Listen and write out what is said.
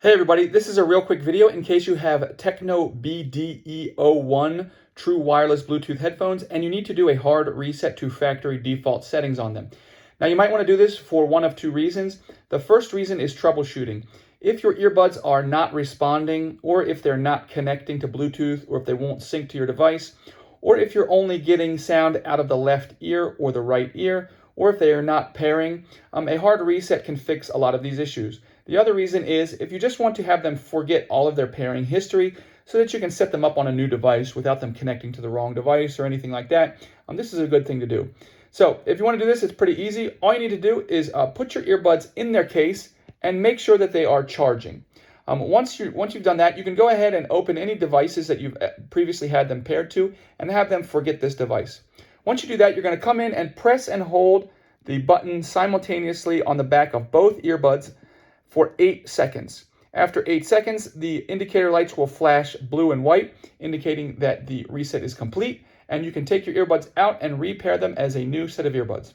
Hey everybody, this is a real quick video in case you have TECNO BDE01 true wireless Bluetooth headphones and you need to do a hard reset to factory default settings on them. Now you might want to do this for one of two reasons. The first reason is troubleshooting. If your earbuds are not responding, or if they're not connecting to Bluetooth, or if they won't sync to your device, or if you're only getting sound out of the left ear or the right ear, or if they are not pairing, a hard reset can fix a lot of these issues. The other reason is if you just want to have them forget all of their pairing history so that you can set them up on a new device without them connecting to the wrong device or anything like that, this is a good thing to do. So if you want to do this, it's pretty easy. All you need to do is put your earbuds in their case and make sure that they are charging. Once you've done that, you can go ahead and open any devices that you've previously had them paired to and have them forget this device. Once you do that, you're going to come in and press and hold the button simultaneously on the back of both earbuds for 8 seconds. After 8 seconds, the indicator lights will flash blue and white, indicating that the reset is complete, and you can take your earbuds out and repair them as a new set of earbuds.